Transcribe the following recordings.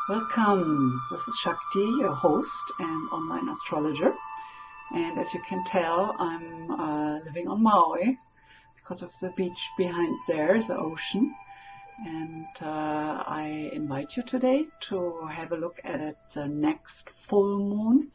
Welcome, this is Shakti, your host and online astrologer. And as you can tell, I'm living on Maui because of the beach behind there, the ocean. And I invite you today to have a look at the next full moon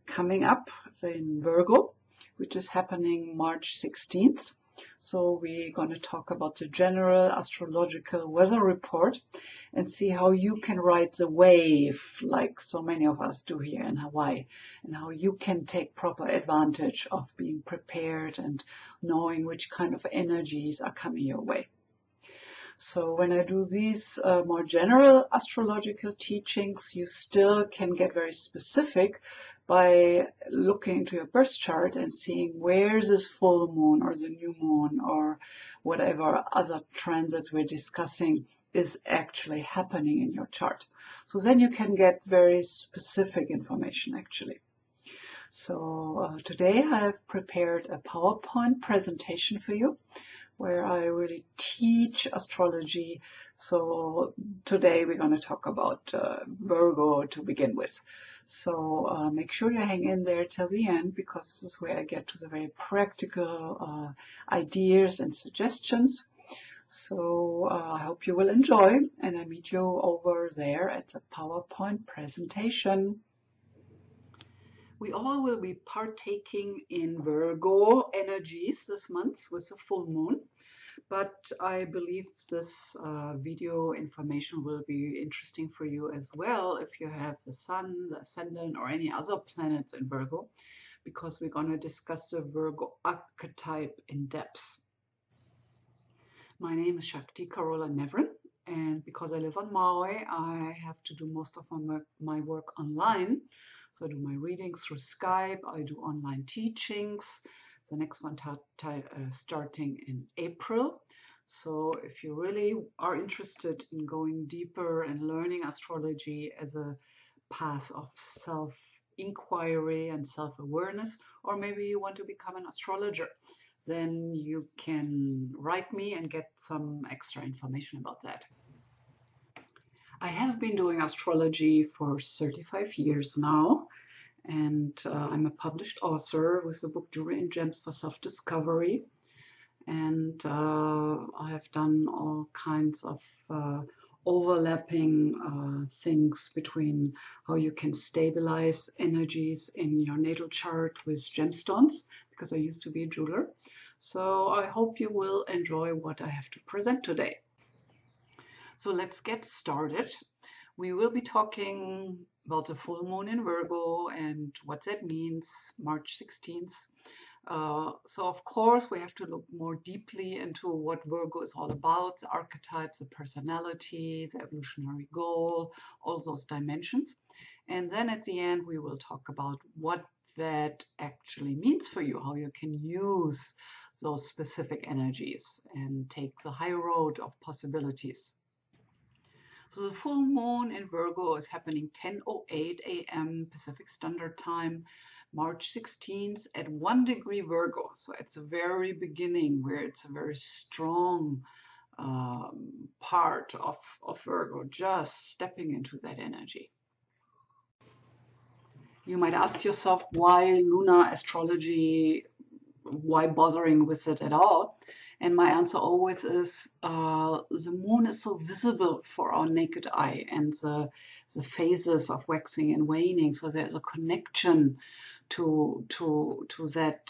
coming up in Virgo, which is happening March 16th. So we're going to talk about the general astrological weather report and see how you can ride the wave like so many of us do here in Hawaii, and how you can take proper advantage of being prepared and knowing which kind of energies are coming your way. So when I do these more general astrological teachings, you still can get very specific by looking into your birth chart and seeing where this full moon or the new moon or whatever other transits we're discussing is actually happening in your chart. So then you can get very specific information actually. So today I have prepared a PowerPoint presentation for you where I really teach astrology. So today we're going to talk about Virgo to begin with. So make sure you hang in there till the end, because this is where I get to the very practical ideas and suggestions. So I hope you will enjoy, and I meet you over there at the PowerPoint presentation. We all will be partaking in Virgo energies this month with the full moon, but I believe this video information will be interesting for you as well if you have the Sun, the Ascendant, or any other planets in Virgo, because we're going to discuss the Virgo archetype in depth. My name is Shakti Nevrin, and because I live on Maui, I have to do most of my work online. So I do my readings through Skype, I do online teachings. The next one starting in April. So if you really are interested in going deeper and learning astrology as a path of self-inquiry and self-awareness, or maybe you want to become an astrologer, then you can write me and get some extra information about that. I have been doing astrology for 35 years now, and I'm a published author with the book Jewelry and Gems for Self-Discovery. And I have done all kinds of overlapping things between how you can stabilize energies in your natal chart with gemstones, because I used to be a jeweler. So I hope you will enjoy what I have to present today. So let's get started. We will be talking about the full moon in Virgo and what that means, March 16th. So of course we have to look more deeply into what Virgo is all about, the archetypes, the personality, the evolutionary goal, all those dimensions. And then at the end we will talk about what that actually means for you, how you can use those specific energies and take the high road of possibilities. So the full moon in Virgo is happening 10:08 a.m. Pacific Standard Time, March 16th at 1 degree Virgo. So it's the very beginning where it's a very strong part of Virgo, just stepping into that energy. You might ask yourself, why lunar astrology? Why bothering with it at all? And my answer always is the moon is so visible for our naked eye, and the phases of waxing and waning. So there's a connection to that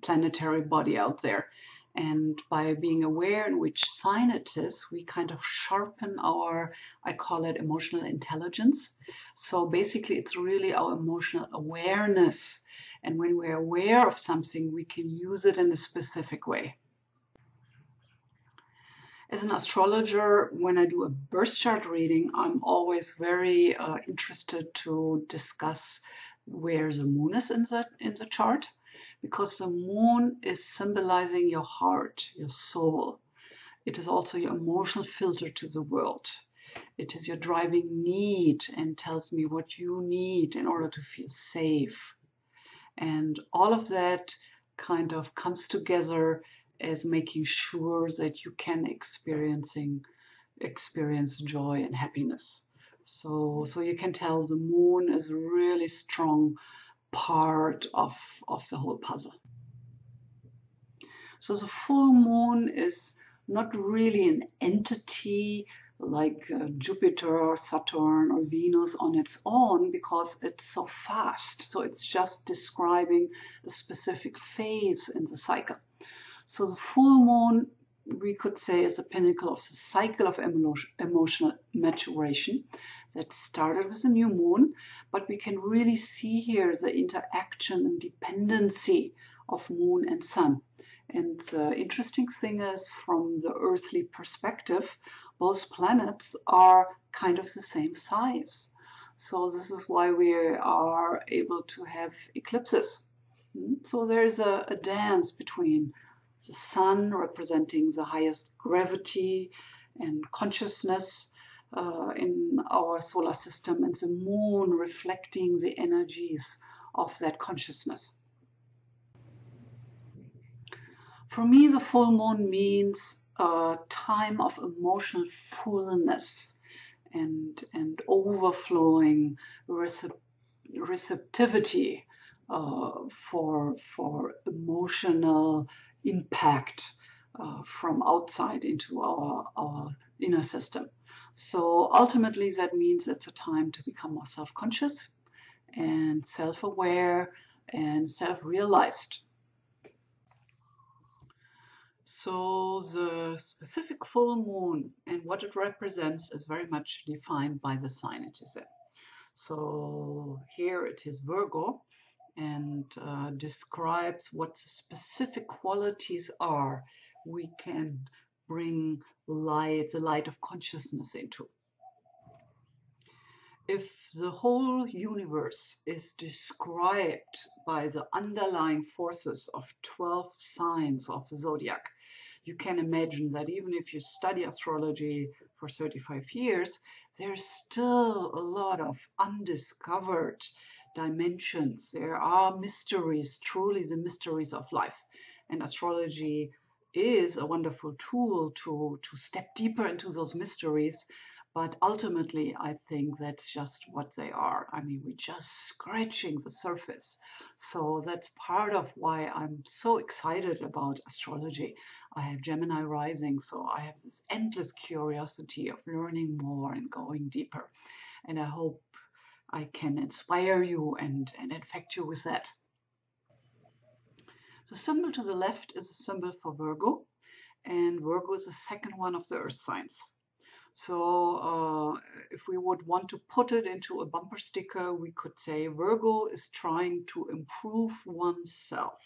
planetary body out there. And by being aware in which sign it is, we kind of sharpen our, I call it emotional intelligence. So basically it's really our emotional awareness. And when we're aware of something, we can use it in a specific way. As an astrologer, when I do a birth chart reading, I'm always very interested to discuss where the moon is in the chart, because the moon is symbolizing your heart, your soul. It is also your emotional filter to the world. It is your driving need and tells me what you need in order to feel safe. And all of that kind of comes together as making sure that you can experience joy and happiness. So you can tell the moon is a really strong part of the whole puzzle. So the full moon is not really an entity like Jupiter or Saturn or Venus on its own, because it's so fast. So it's just describing a specific phase in the cycle. So the full moon, we could say, is the pinnacle of the cycle of emotional maturation that started with the new moon, but we can really see here the interaction and dependency of moon and sun. And the interesting thing is, from the earthly perspective, both planets are kind of the same size. So this is why we are able to have eclipses. So there's a dance between the sun representing the highest gravity and consciousness in our solar system, and the moon reflecting the energies of that consciousness. For me, the full moon means a time of emotional fullness and overflowing receptivity for emotional impact from outside into our inner system. So ultimately that means it's a time to become more self-conscious and self-aware and self-realized. So the specific full moon and what it represents is very much defined by the sign it is in. So here it is Virgo, and describes what the specific qualities are we can bring the light of consciousness into. If the whole universe is described by the underlying forces of 12 signs of the zodiac, you can imagine that even if you study astrology for 35 years, there's still a lot of undiscovered dimensions. There are mysteries, truly the mysteries of life. And astrology is a wonderful tool to step deeper into those mysteries. But ultimately, I think that's just what they are. I mean, we're just scratching the surface. So that's part of why I'm so excited about astrology. I have Gemini rising, so I have this endless curiosity of learning more and going deeper. And I hope I can inspire you and infect you with that. The symbol to the left is a symbol for Virgo, and Virgo is the second one of the earth signs. So if we would want to put it into a bumper sticker, we could say Virgo is trying to improve oneself.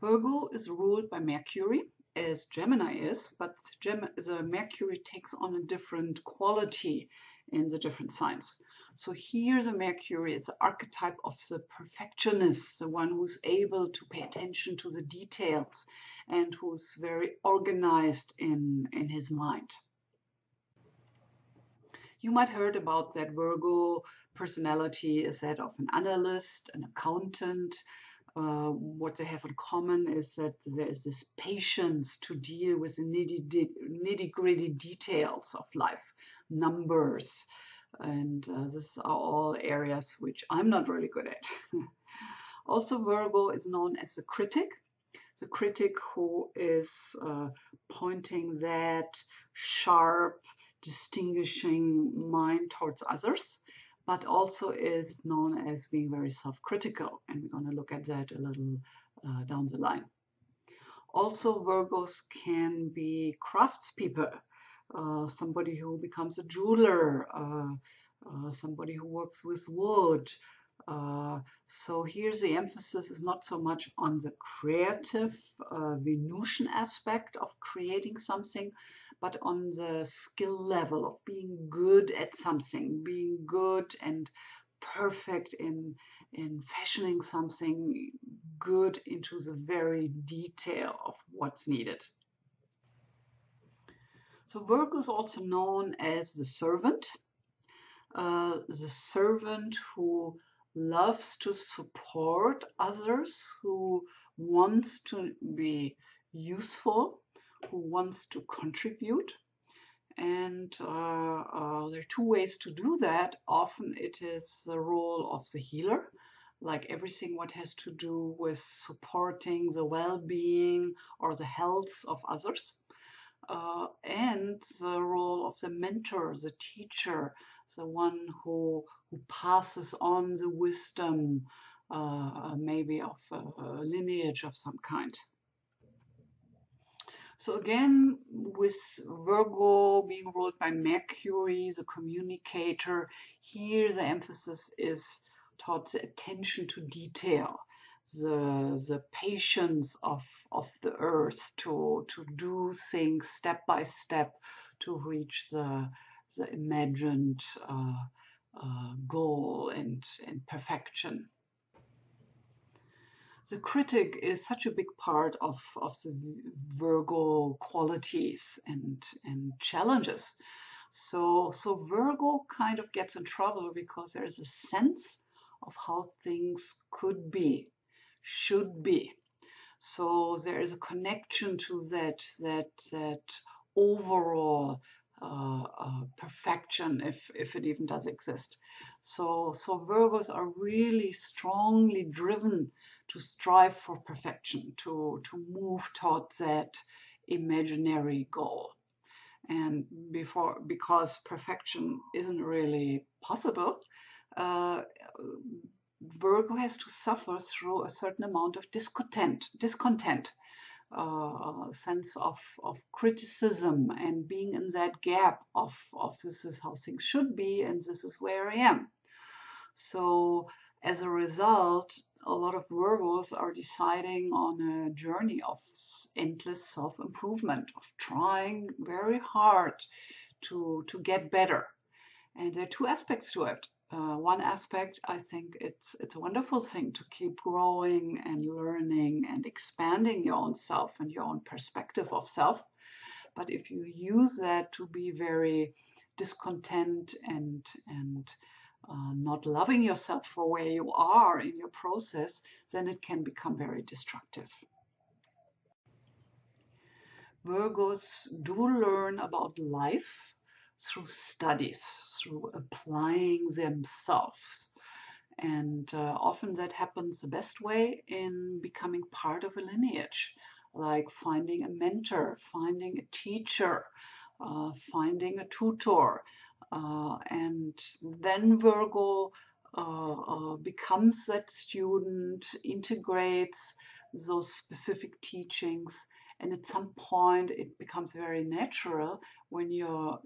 Virgo is ruled by Mercury, as Gemini is, but the Mercury takes on a different quality in the different signs. So here the Mercury is the archetype of the perfectionist, the one who's able to pay attention to the details and who's very organized in his mind. You might heard about that Virgo personality is that of an analyst, an accountant. What they have in common is that there is this patience to deal with the nitty-gritty details of life, numbers, and these are all areas which I'm not really good at. Also, Virgo is known as the critic who is pointing that sharp, distinguishing mind towards others, but also is known as being very self-critical, and we're going to look at that a little down the line. Also, Virgos can be craftspeople, somebody who becomes a jeweler, somebody who works with wood. So here's the emphasis is not so much on the creative Venusian aspect of creating something, but on the skill level of being good at something, being good and perfect in fashioning something good into the very detail of what's needed. So Virgo is also known as the servant who loves to support others, who wants to be useful, who wants to contribute. And there are two ways to do that. Often it is the role of the healer, like everything what has to do with supporting the well-being or the health of others. And the role of the mentor, the teacher, the one who passes on the wisdom, maybe of a lineage of some kind. So again, with Virgo being ruled by Mercury, the communicator, here the emphasis is towards the attention to detail, the patience of the earth to do things step by step to reach the imagined goal and perfection. The critic is such a big part of the Virgo qualities and challenges. So Virgo kind of gets in trouble because there is a sense of how things could be, should be. So there is a connection to that overall perfection, if it even does exist. So Virgos are really strongly driven to strive for perfection, to move towards that imaginary goal. And because perfection isn't really possible, uh, Virgo has to suffer through a certain amount of discontent, sense of criticism, and being in that gap of this is how things should be and this is where I am. So as a result, a lot of Virgos are deciding on a journey of endless self-improvement, of trying very hard to get better. And there are two aspects to it. One aspect, I think it's a wonderful thing to keep growing and learning and expanding your own self and your own perspective of self. But if you use that to be very discontent and not loving yourself for where you are in your process, then it can become very destructive. Virgos do learn about life through studies, through applying themselves. And often that happens the best way in becoming part of a lineage, like finding a mentor, finding a teacher, finding a tutor. And then Virgo becomes that student, integrates those specific teachings, and at some point it becomes very natural when your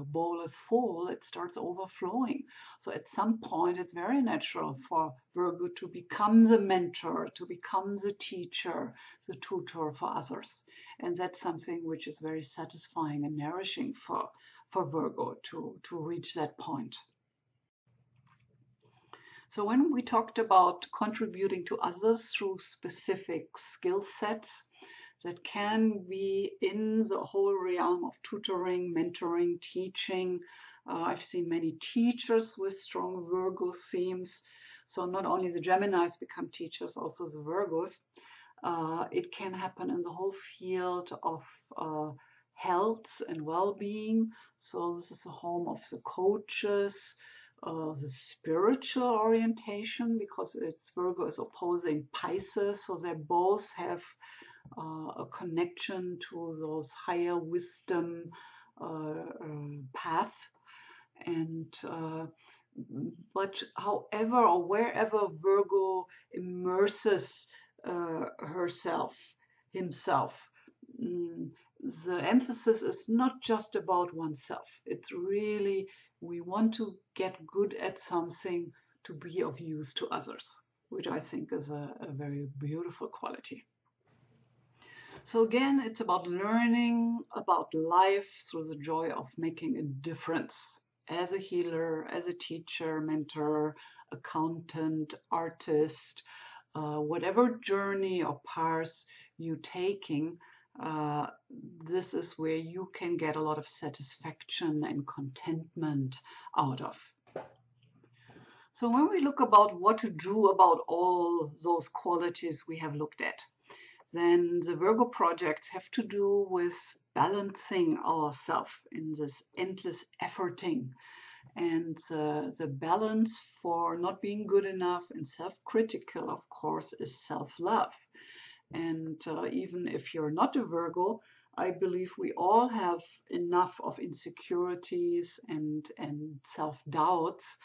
bowl is full, it starts overflowing. So at some point it's very natural for Virgo to become the mentor, to become the teacher, the tutor for others. And that's something which is very satisfying and nourishing for Virgo to reach that point. So when we talked about contributing to others through specific skill sets, that can be in the whole realm of tutoring, mentoring, teaching. I've seen many teachers with strong Virgo themes. So not only the Geminis become teachers, also the Virgos. It can happen in the whole field of health and well-being. So this is the home of the coaches, the spiritual orientation, because it's Virgo is opposing Pisces, so they both have a connection to those higher wisdom path. And but however or wherever Virgo immerses himself, the emphasis is not just about oneself. It's really, we want to get good at something to be of use to others, which I think is a very beautiful quality. So again, it's about learning about life through the joy of making a difference as a healer, as a teacher, mentor, accountant, artist, whatever journey or path you're taking, this is where you can get a lot of satisfaction and contentment out of. So when we look about what to do about all those qualities we have looked at, then the Virgo projects have to do with balancing ourselves in this endless efforting. And the balance for not being good enough and self-critical, of course, is self-love. And even if you're not a Virgo, I believe we all have enough of insecurities and self-doubts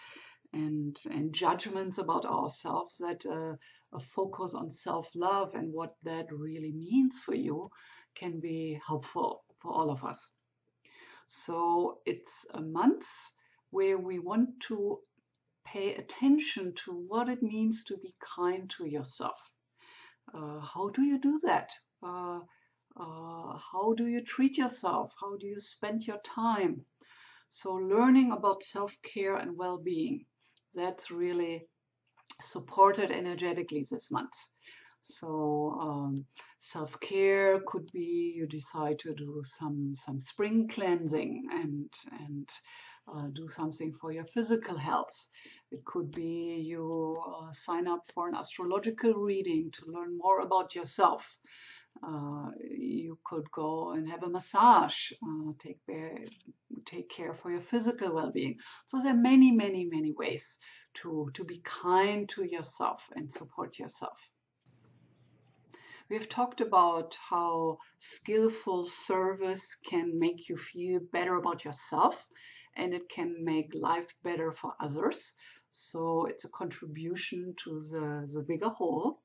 and judgments about ourselves that a focus on self-love and what that really means for you can be helpful for all of us. So it's a month where we want to pay attention to what it means to be kind to yourself. How do you do that? How do you treat yourself? How do you spend your time? So learning about self-care and well-being, that's really supported energetically this month. So self-care could be you decide to do some spring cleansing and do something for your physical health. It could be you sign up for an astrological reading to learn more about yourself. You could go and have a massage, take care for your physical well-being. So there are many ways to be kind to yourself and support yourself. We've talked about how skillful service can make you feel better about yourself, and it can make life better for others. So it's a contribution to the bigger whole.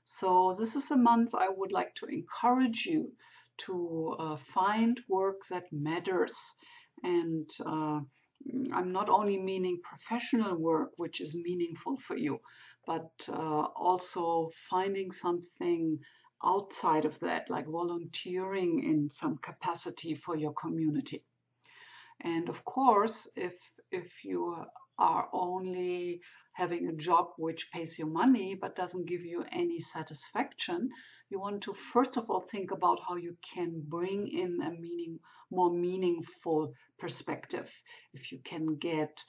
So this is a month I would like to encourage you to find work that matters. And I'm not only meaning professional work, which is meaningful for you, but also finding something outside of that, like volunteering in some capacity for your community. And of course, if you are only having a job which pays you money but doesn't give you any satisfaction, you want to first of all think about how you can bring in a more meaningful perspective. If you can get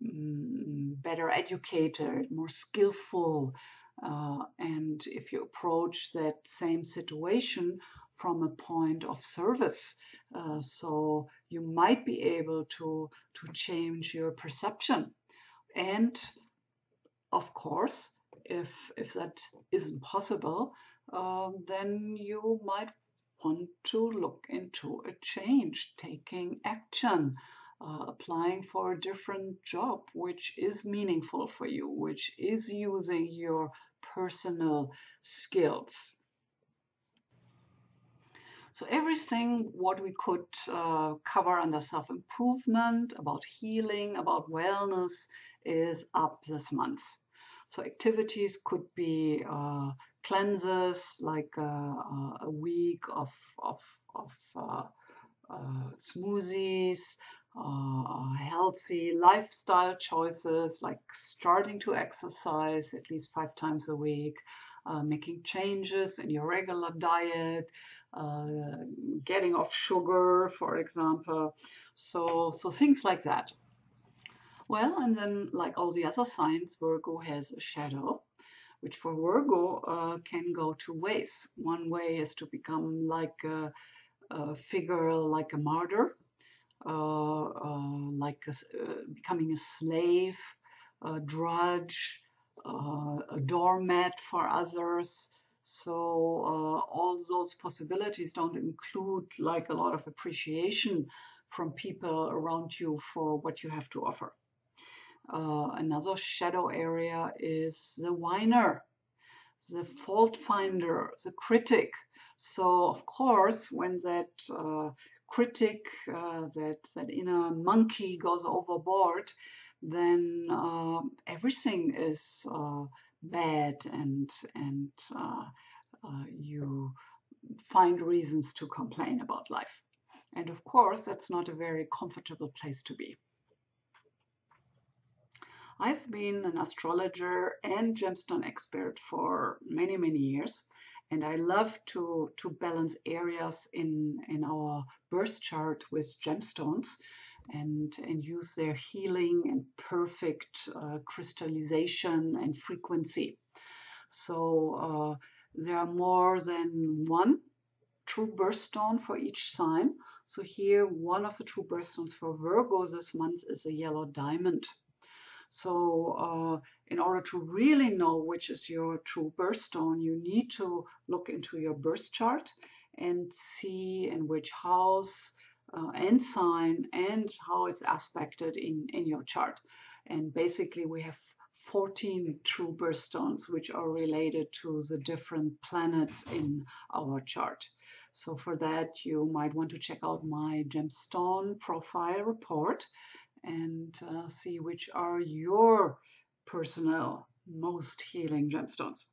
better educated, more skillful, and if you approach that same situation from a point of service, so you might be able to change your perception. And of course, if that isn't possible, then you might want to look into a change, taking action, applying for a different job which is meaningful for you, which is using your personal skills. So everything what we could cover under self-improvement, about healing, about wellness is up this month. So activities could be cleanses, like a week of smoothies, healthy lifestyle choices, like starting to exercise at least 5 times a week, making changes in your regular diet, getting off sugar, for example. So things like that. Well, and then like all the other signs, Virgo has a shadow, which for Virgo can go two ways. One way is to become like a figure, like a martyr, becoming a slave, a drudge, a doormat for others. So all those possibilities don't include like a lot of appreciation from people around you for what you have to offer. Another shadow area is the whiner, the fault finder, the critic. So of course, when that critic, that inner monkey goes overboard, then everything is bad, and you find reasons to complain about life. And of course, that's not a very comfortable place to be. I've been an astrologer and gemstone expert for many years, and I love to balance areas in our birth chart with gemstones and use their healing and perfect crystallization and frequency. So there are more than one true birthstone for each sign. So here, one of the true birthstones for Virgo this month is a yellow diamond. So in order to really know which is your true birthstone, you need to look into your birth chart and see in which house and sign and how it's aspected in your chart. And basically we have 14 true birthstones which are related to the different planets in our chart. So for that, you might want to check out my gemstone profile report and see which are your personal most healing gemstones.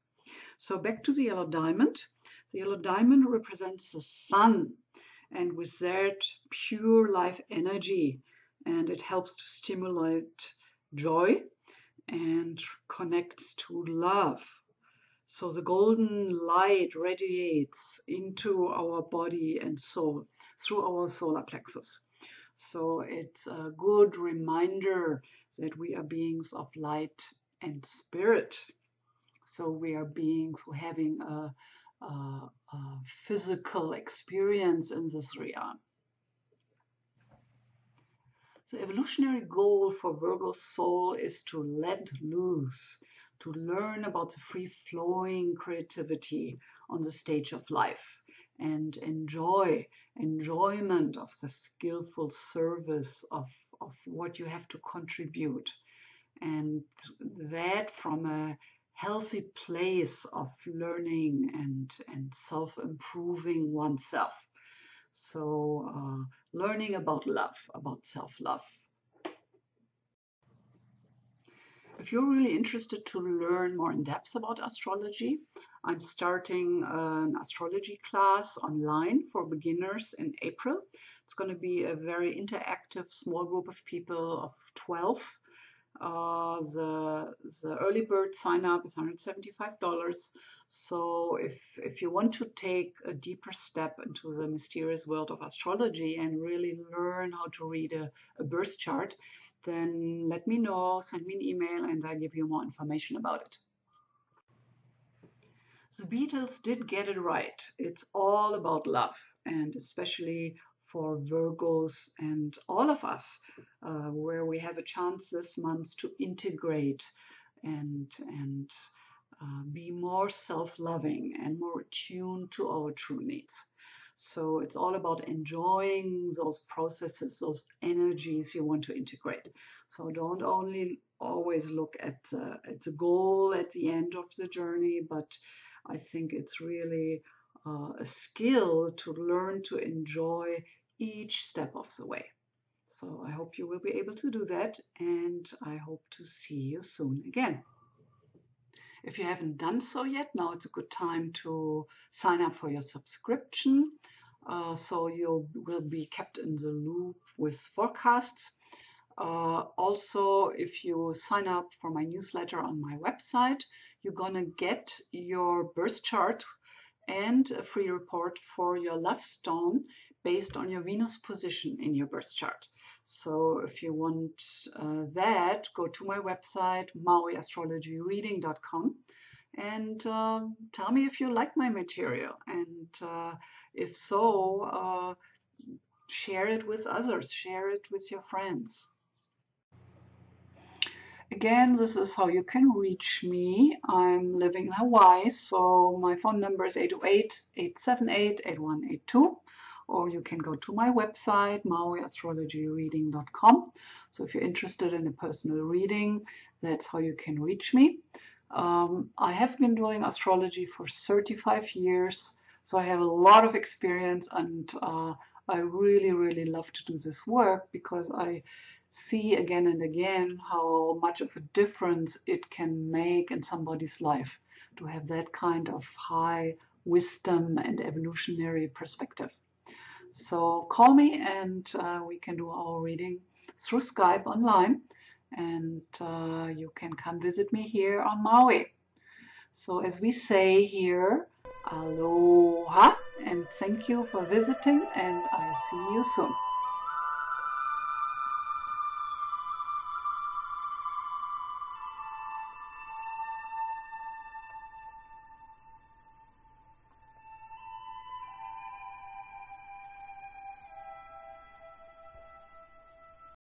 So back to the yellow diamond. The yellow diamond represents the sun, and with that pure life energy, and it helps to stimulate joy and connects to love. So the golden light radiates into our body and soul through our solar plexus. So it's a good reminder that we are beings of light and spirit. So we are beings who are having a physical experience in this realm. The evolutionary goal for Virgo's soul is to let loose, to learn about the free-flowing creativity on the stage of life and enjoyment of the skillful service of what you have to contribute. And that from a healthy place of learning and self-improving oneself. So learning about love, about self-love. If you're really interested to learn more in depth about astrology, I'm starting an astrology class online for beginners in April. It's going to be a very interactive small group of people of 12. The early bird sign up is $175. So if you want to take a deeper step into the mysterious world of astrology and really learn how to read a birth chart, then let me know, send me an email, and I'll give you more information about it. The Beatles did get it right. It's all about love, and especially for Virgos and all of us, where we have a chance this month to integrate and be more self-loving and more attuned to our true needs. So it's all about enjoying those processes, those energies you want to integrate. So don't only always look at the goal at the end of the journey, but I think it's really a skill to learn to enjoy each step of the way. So I hope you will be able to do that, and I hope to see you soon again. If you haven't done so yet, now it's a good time to sign up for your subscription. So you will be kept in the loop with forecasts. Also, if you sign up for my newsletter on my website, you're gonna get your birth chart and a free report for your love stone based on your Venus position in your birth chart. So if you want that, go to my website, mauiastrologyreading.com, and tell me if you like my material. And if so, share it with others, share it with your friends. Again, this is how you can reach me. I'm living in Hawaii, so my phone number is 808-878-8182. Or you can go to my website, mauiastrologyreading.com. So if you're interested in a personal reading, that's how you can reach me. I have been doing astrology for 35 years, so I have a lot of experience, and I really, really love to do this work because I see again and again how much of a difference it can make in somebody's life to have that kind of high wisdom and evolutionary perspective. So call me, and we can do our reading through Skype online, and you can come visit me here on Maui. So as we say here, aloha, and thank you for visiting, and I see you soon.